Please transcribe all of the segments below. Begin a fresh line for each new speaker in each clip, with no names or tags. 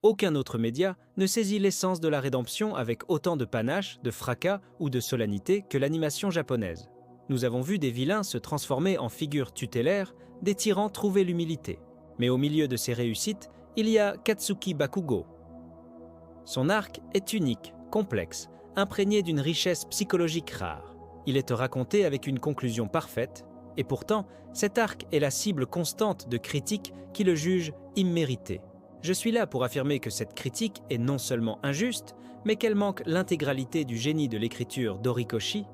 Aucun autre média ne saisit l'essence de la rédemption avec autant de panache, de fracas ou de solennité que l'animation japonaise. Nous avons vu des vilains se transformer en figures tutélaires, des tyrans trouver l'humilité. Mais au milieu de ces réussites, il y a Katsuki Bakugo. Son arc est unique, complexe, imprégné d'une richesse psychologique rare. Il est raconté avec une conclusion parfaite, et pourtant, cet arc est la cible constante de critiques qui le jugent immérité. Je suis là pour affirmer que cette critique est non seulement injuste, mais qu'elle manque l'intégralité du génie de l'écriture d'Horikoshi.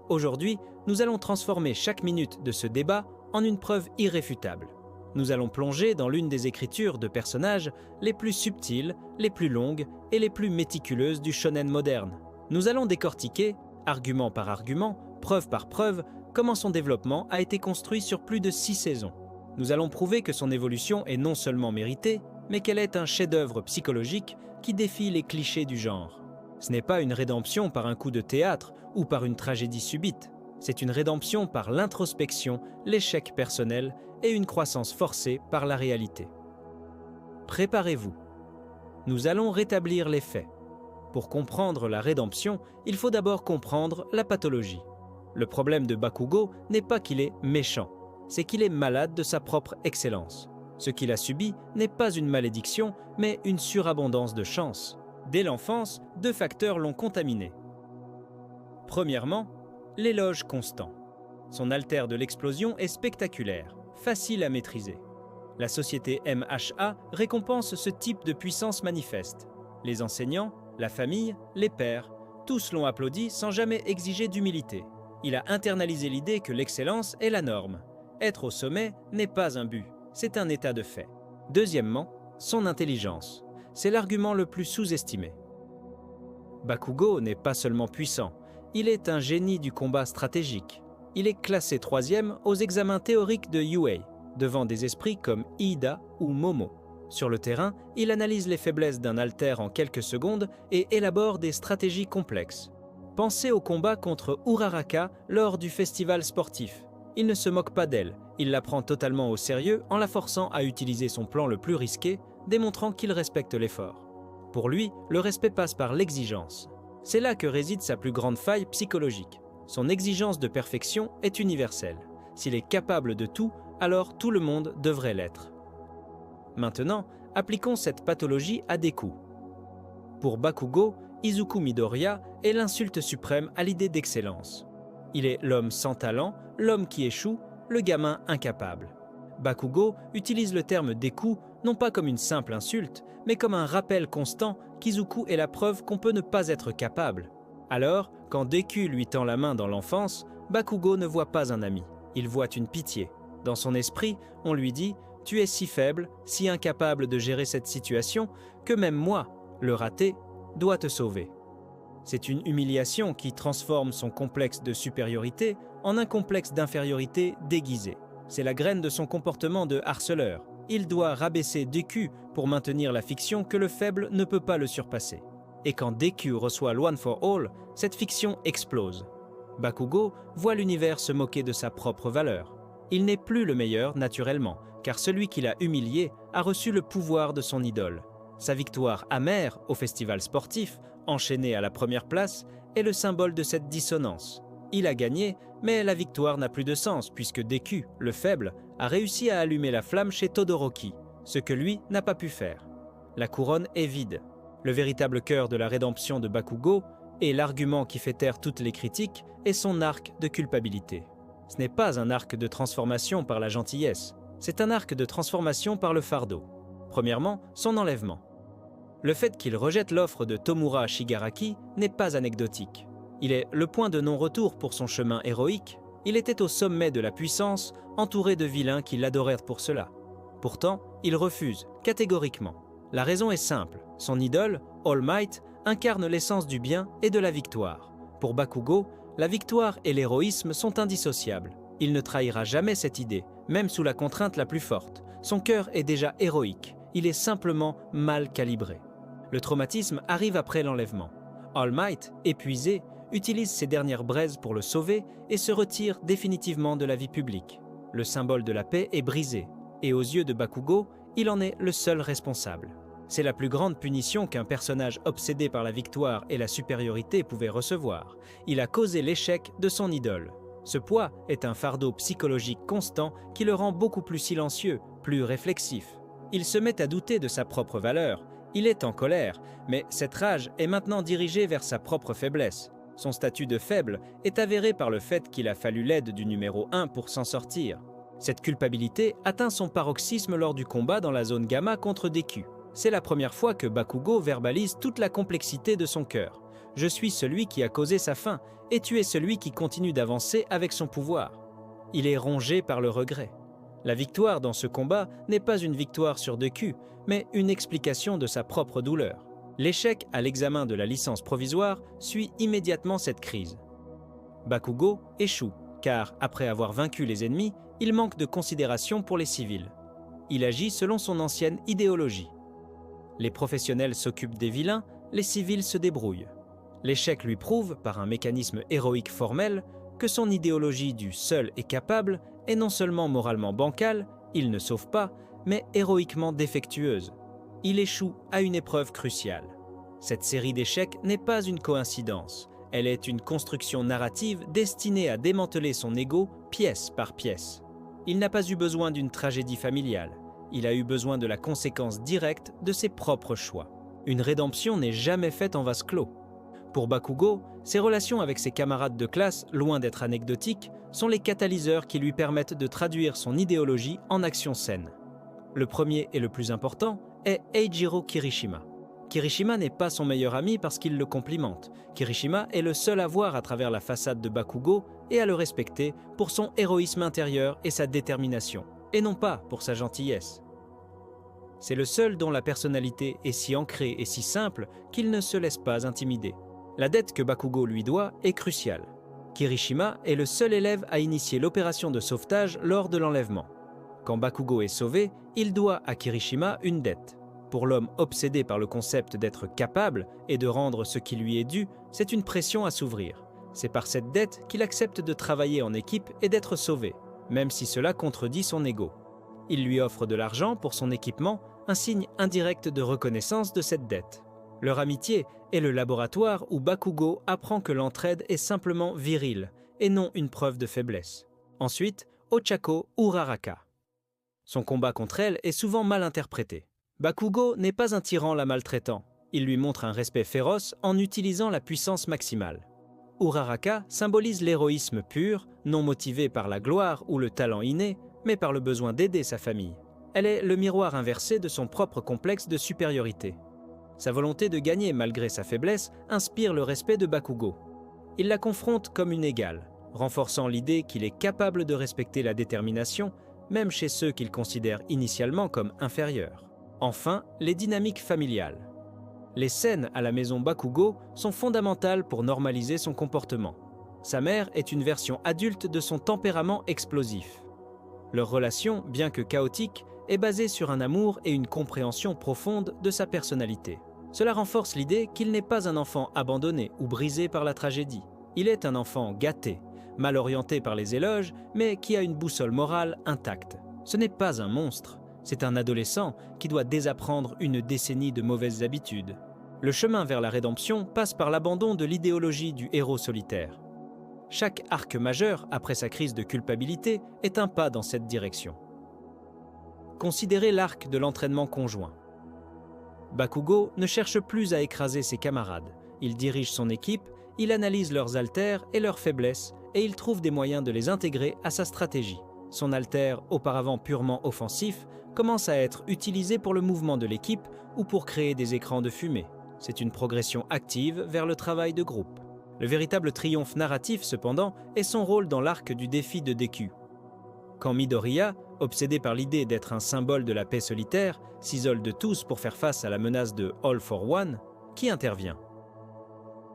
Aujourd'hui, nous allons transformer chaque minute de ce débat en une preuve irréfutable. Nous allons plonger dans l'une des écritures de personnages les plus subtiles, les plus longues et les plus méticuleuses du shonen moderne. Nous allons décortiquer, argument par argument, preuve par preuve, comment son développement a été construit sur plus de 6 saisons. Nous allons prouver que son évolution est non seulement méritée, mais qu'elle est un chef-d'œuvre psychologique qui défie les clichés du genre. Ce n'est pas une rédemption par un coup de théâtre ou par une tragédie subite. C'est une rédemption par l'introspection, l'échec personnel et une croissance forcée par la réalité. Préparez-vous. Nous allons rétablir les faits. Pour comprendre la rédemption, il faut d'abord comprendre la pathologie. Le problème de Bakugo n'est pas qu'il est méchant, c'est qu'il est malade de sa propre excellence. Ce qu'il a subi n'est pas une malédiction, mais une surabondance de chance. Dès l'enfance, 2 facteurs l'ont contaminé. Premièrement, l'éloge constant. Son altère de l'explosion est spectaculaire, facile à maîtriser. La société MHA récompense ce type de puissance manifeste. Les enseignants, la famille, les pairs, tous l'ont applaudi sans jamais exiger d'humilité. Il a internalisé l'idée que l'excellence est la norme. Être au sommet n'est pas un but, c'est un état de fait. Deuxièmement, son intelligence. C'est l'argument le plus sous-estimé. Bakugo n'est pas seulement puissant, il est un génie du combat stratégique. Il est classé 3e aux examens théoriques de UA, devant des esprits comme Iida ou Momo. Sur le terrain, il analyse les faiblesses d'un alter en quelques secondes et élabore des stratégies complexes. Pensez au combat contre Uraraka lors du festival sportif. Il ne se moque pas d'elle, il la prend totalement au sérieux en la forçant à utiliser son plan le plus risqué, démontrant qu'il respecte l'effort. Pour lui, le respect passe par l'exigence. C'est là que réside sa plus grande faille psychologique. Son exigence de perfection est universelle. S'il est capable de tout, alors tout le monde devrait l'être. Maintenant, appliquons cette pathologie à des coups. Pour Bakugo, Izuku Midoriya est l'insulte suprême à l'idée d'excellence. Il est l'homme sans talent, l'homme qui échoue, le gamin incapable. Bakugo utilise le terme Deku non pas comme une simple insulte, mais comme un rappel constant qu'Izuku est la preuve qu'on peut ne pas être capable. Alors, quand Deku lui tend la main dans l'enfance, Bakugo ne voit pas un ami, il voit une pitié. Dans son esprit, on lui dit « Tu es si faible, si incapable de gérer cette situation, que même moi, le raté, dois te sauver. » C'est une humiliation qui transforme son complexe de supériorité en un complexe d'infériorité déguisé. C'est la graine de son comportement de harceleur. Il doit rabaisser Deku pour maintenir la fiction que le faible ne peut pas le surpasser. Et quand Deku reçoit l'One for All, cette fiction explose. Bakugo voit l'univers se moquer de sa propre valeur. Il n'est plus le meilleur naturellement, car celui qui l'a humilié a reçu le pouvoir de son idole. Sa victoire amère au festival sportif, enchaînée à la première place, est le symbole de cette dissonance. Il a gagné, mais la victoire n'a plus de sens puisque Deku, le faible, a réussi à allumer la flamme chez Todoroki, ce que lui n'a pas pu faire. La couronne est vide. Le véritable cœur de la rédemption de Bakugo, et l'argument qui fait taire toutes les critiques, est son arc de culpabilité. Ce n'est pas un arc de transformation par la gentillesse, c'est un arc de transformation par le fardeau. Premièrement, son enlèvement. Le fait qu'il rejette l'offre de Tomura Shigaraki n'est pas anecdotique. Il est le point de non-retour pour son chemin héroïque. Il était au sommet de la puissance, entouré de vilains qui l'adorèrent pour cela. Pourtant, il refuse, catégoriquement. La raison est simple. Son idole, All Might, incarne l'essence du bien et de la victoire. Pour Bakugo, la victoire et l'héroïsme sont indissociables. Il ne trahira jamais cette idée, même sous la contrainte la plus forte. Son cœur est déjà héroïque. Il est simplement mal calibré. Le traumatisme arrive après l'enlèvement. All Might, épuisé, utilise ses dernières braises pour le sauver et se retire définitivement de la vie publique. Le symbole de la paix est brisé, et aux yeux de Bakugo, il en est le seul responsable. C'est la plus grande punition qu'un personnage obsédé par la victoire et la supériorité pouvait recevoir. Il a causé l'échec de son idole. Ce poids est un fardeau psychologique constant qui le rend beaucoup plus silencieux, plus réflexif. Il se met à douter de sa propre valeur. Il est en colère, mais cette rage est maintenant dirigée vers sa propre faiblesse. Son statut de faible est avéré par le fait qu'il a fallu l'aide du numéro 1 pour s'en sortir. Cette culpabilité atteint son paroxysme lors du combat dans la zone Gamma contre Deku. C'est la première fois que Bakugo verbalise toute la complexité de son cœur. Je suis celui qui a causé sa fin, et tu es celui qui continue d'avancer avec son pouvoir. Il est rongé par le regret. La victoire dans ce combat n'est pas une victoire sur Deku, mais une explication de sa propre douleur. L'échec à l'examen de la licence provisoire suit immédiatement cette crise. Bakugo échoue, car après avoir vaincu les ennemis, il manque de considération pour les civils. Il agit selon son ancienne idéologie. Les professionnels s'occupent des vilains, les civils se débrouillent. L'échec lui prouve, par un mécanisme héroïque formel, que son idéologie du seul est capable est non seulement moralement bancale, il ne sauve pas, mais héroïquement défectueuse. Il échoue à une épreuve cruciale. Cette série d'échecs n'est pas une coïncidence. Elle est une construction narrative destinée à démanteler son ego pièce par pièce. Il n'a pas eu besoin d'une tragédie familiale. Il a eu besoin de la conséquence directe de ses propres choix. Une rédemption n'est jamais faite en vase clos. Pour Bakugo, ses relations avec ses camarades de classe, loin d'être anecdotiques, sont les catalyseurs qui lui permettent de traduire son idéologie en action saine. Le premier et le plus important est Eijiro Kirishima. Kirishima n'est pas son meilleur ami parce qu'il le complimente. Kirishima est le seul à voir à travers la façade de Bakugo et à le respecter pour son héroïsme intérieur et sa détermination, et non pas pour sa gentillesse. C'est le seul dont la personnalité est si ancrée et si simple qu'il ne se laisse pas intimider. La dette que Bakugo lui doit est cruciale. Kirishima est le seul élève à initier l'opération de sauvetage lors de l'enlèvement. Quand Bakugo est sauvé, il doit à Kirishima une dette. Pour l'homme obsédé par le concept d'être capable et de rendre ce qui lui est dû, c'est une pression à s'ouvrir. C'est par cette dette qu'il accepte de travailler en équipe et d'être sauvé, même si cela contredit son ego. Il lui offre de l'argent pour son équipement, un signe indirect de reconnaissance de cette dette. Leur amitié est le laboratoire où Bakugo apprend que l'entraide est simplement virile et non une preuve de faiblesse. Ensuite, Ochako Uraraka. Son combat contre elle est souvent mal interprété. Bakugo n'est pas un tyran la maltraitant. Il lui montre un respect féroce en utilisant la puissance maximale. Uraraka symbolise l'héroïsme pur, non motivé par la gloire ou le talent inné, mais par le besoin d'aider sa famille. Elle est le miroir inversé de son propre complexe de supériorité. Sa volonté de gagner malgré sa faiblesse inspire le respect de Bakugo. Il la confronte comme une égale, renforçant l'idée qu'il est capable de respecter la détermination, même chez ceux qu'il considère initialement comme inférieurs. Enfin, les dynamiques familiales. Les scènes à la maison Bakugo sont fondamentales pour normaliser son comportement. Sa mère est une version adulte de son tempérament explosif. Leur relation, bien que chaotique, est basée sur un amour et une compréhension profonde de sa personnalité. Cela renforce l'idée qu'il n'est pas un enfant abandonné ou brisé par la tragédie. Il est un enfant gâté, mal orienté par les éloges, mais qui a une boussole morale intacte. Ce n'est pas un monstre, c'est un adolescent qui doit désapprendre une décennie de mauvaises habitudes. Le chemin vers la rédemption passe par l'abandon de l'idéologie du héros solitaire. Chaque arc majeur, après sa crise de culpabilité, est un pas dans cette direction. Considérez l'arc de l'entraînement conjoint. Bakugo ne cherche plus à écraser ses camarades. Il dirige son équipe, il analyse leurs haltères et leurs faiblesses, et il trouve des moyens de les intégrer à sa stratégie. Son haltère, auparavant purement offensif, commence à être utilisé pour le mouvement de l'équipe ou pour créer des écrans de fumée. C'est une progression active vers le travail de groupe. Le véritable triomphe narratif, cependant, est son rôle dans l'arc du défi de Deku. Quand Midoriya, obsédé par l'idée d'être un symbole de la paix solitaire, s'isole de tous pour faire face à la menace de All for One, qui intervient?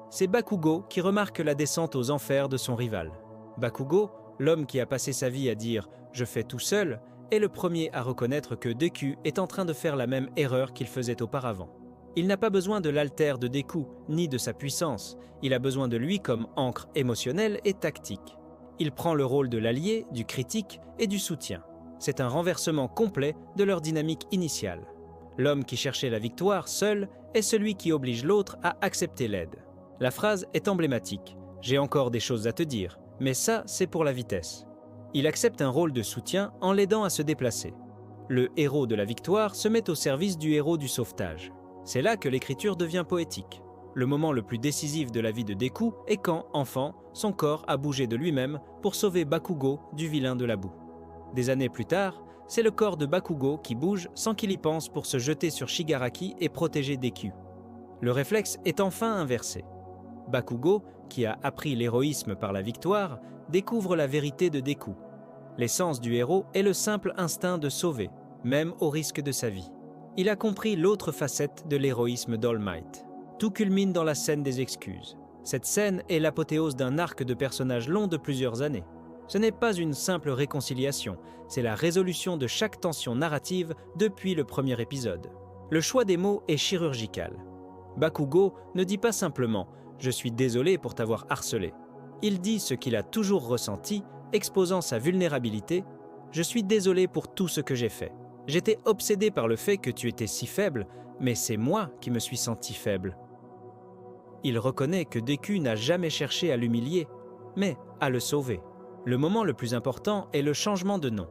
C'est Bakugo qui remarque la descente aux enfers de son rival. Bakugo, l'homme qui a passé sa vie à dire « je fais tout seul », est le premier à reconnaître que Deku est en train de faire la même erreur qu'il faisait auparavant. Il n'a pas besoin de l'altère de Deku, ni de sa puissance. Il a besoin de lui comme ancre émotionnelle et tactique. Il prend le rôle de l'allié, du critique et du soutien. C'est un renversement complet de leur dynamique initiale. L'homme qui cherchait la victoire seul est celui qui oblige l'autre à accepter l'aide. La phrase est emblématique. J'ai encore des choses à te dire, mais ça, c'est pour la vitesse. Il accepte un rôle de soutien en l'aidant à se déplacer. Le héros de la victoire se met au service du héros du sauvetage. C'est là que l'écriture devient poétique. Le moment le plus décisif de la vie de Deku est quand, enfant, son corps a bougé de lui-même pour sauver Bakugo du vilain de la boue. Des années plus tard, c'est le corps de Bakugo qui bouge sans qu'il y pense pour se jeter sur Shigaraki et protéger Deku. Le réflexe est enfin inversé. Bakugo, qui a appris l'héroïsme par la victoire, découvre la vérité de Deku. L'essence du héros est le simple instinct de sauver, même au risque de sa vie. Il a compris l'autre facette de l'héroïsme d'All Might. Tout culmine dans la scène des excuses. Cette scène est l'apothéose d'un arc de personnage long de plusieurs années. Ce n'est pas une simple réconciliation, c'est la résolution de chaque tension narrative depuis le premier épisode. Le choix des mots est chirurgical. Bakugo ne dit pas simplement « Je suis désolé pour t'avoir harcelé ». Il dit ce qu'il a toujours ressenti, exposant sa vulnérabilité « Je suis désolé pour tout ce que j'ai fait. J'étais obsédé par le fait que tu étais si faible, mais c'est moi qui me suis senti faible. » Il reconnaît que Deku n'a jamais cherché à l'humilier, mais à le sauver. Le moment le plus important est le changement de nom.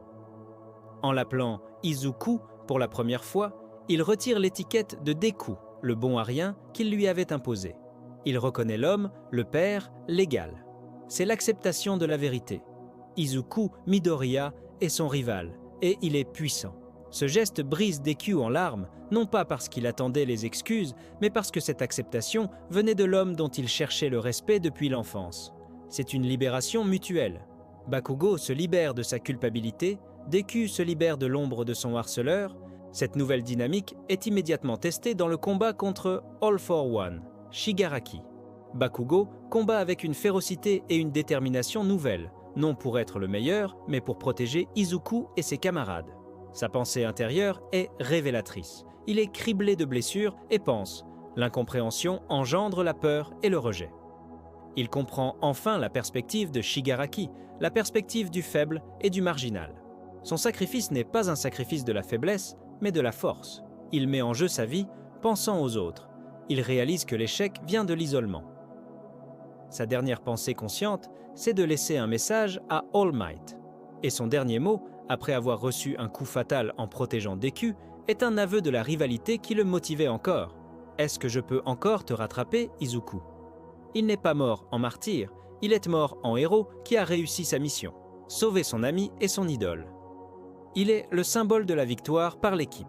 En l'appelant Izuku pour la première fois, il retire l'étiquette de Deku, le bon à rien qu'il lui avait imposé. Il reconnaît l'homme, le père, l'égal. C'est l'acceptation de la vérité. Izuku Midoriya est son rival, et il est puissant. Ce geste brise Deku en larmes, non pas parce qu'il attendait les excuses, mais parce que cette acceptation venait de l'homme dont il cherchait le respect depuis l'enfance. C'est une libération mutuelle. Bakugo se libère de sa culpabilité, Deku se libère de l'ombre de son harceleur. Cette nouvelle dynamique est immédiatement testée dans le combat contre All for One, Shigaraki. Bakugo combat avec une férocité et une détermination nouvelles, non pour être le meilleur, mais pour protéger Izuku et ses camarades. Sa pensée intérieure est révélatrice. Il est criblé de blessures et pense « L'incompréhension engendre la peur et le rejet ». Il comprend enfin la perspective de Shigaraki, la perspective du faible et du marginal. Son sacrifice n'est pas un sacrifice de la faiblesse, mais de la force. Il met en jeu sa vie, pensant aux autres. Il réalise que l'échec vient de l'isolement. Sa dernière pensée consciente, c'est de laisser un message à All Might. Et son dernier mot, après avoir reçu un coup fatal en protégeant Deku, est un aveu de la rivalité qui le motivait encore. « Est-ce que je peux encore te rattraper, Izuku ?» Il n'est pas mort en martyr, il est mort en héros qui a réussi sa mission, sauver son ami et son idole. Il est le symbole de la victoire par l'équipe.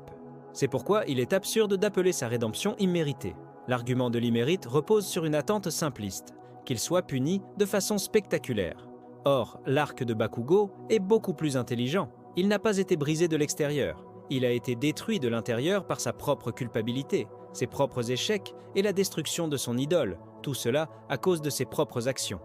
C'est pourquoi il est absurde d'appeler sa rédemption imméritée. L'argument de l'immérite repose sur une attente simpliste, qu'il soit puni de façon spectaculaire. Or, l'arc de Bakugo est beaucoup plus intelligent. Il n'a pas été brisé de l'extérieur. Il a été détruit de l'intérieur par sa propre culpabilité, ses propres échecs et la destruction de son idole, tout cela à cause de ses propres actions.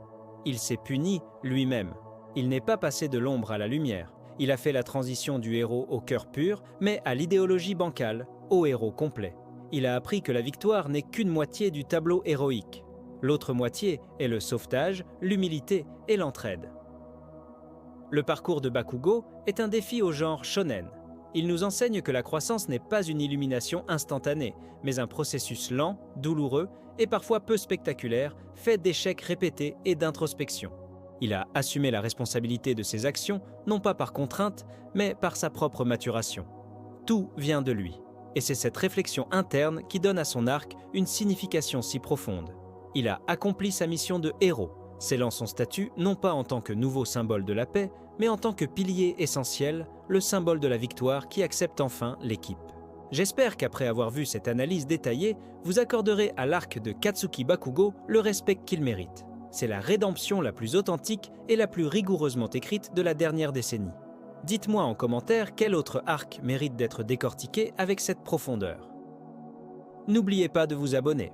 Il s'est puni lui-même. Il n'est pas passé de l'ombre à la lumière. Il a fait la transition du héros au cœur pur, mais à l'idéologie bancale, au héros complet. Il a appris que la victoire n'est qu'une moitié du tableau héroïque. L'autre moitié est le sauvetage, l'humilité et l'entraide. Le parcours de Bakugo est un défi au genre shonen. Il nous enseigne que la croissance n'est pas une illumination instantanée, mais un processus lent, douloureux et parfois peu spectaculaire, fait d'échecs répétés et d'introspection. Il a assumé la responsabilité de ses actions, non pas par contrainte, mais par sa propre maturation. Tout vient de lui, et c'est cette réflexion interne qui donne à son arc une signification si profonde. Il a accompli sa mission de héros, scellant son statut non pas en tant que nouveau symbole de la paix, mais en tant que pilier essentiel, le symbole de la victoire qui accepte enfin l'équipe. J'espère qu'après avoir vu cette analyse détaillée, vous accorderez à l'arc de Katsuki Bakugo le respect qu'il mérite. C'est la rédemption la plus authentique et la plus rigoureusement écrite de la dernière décennie. Dites-moi en commentaire quel autre arc mérite d'être décortiqué avec cette profondeur. N'oubliez pas de vous abonner.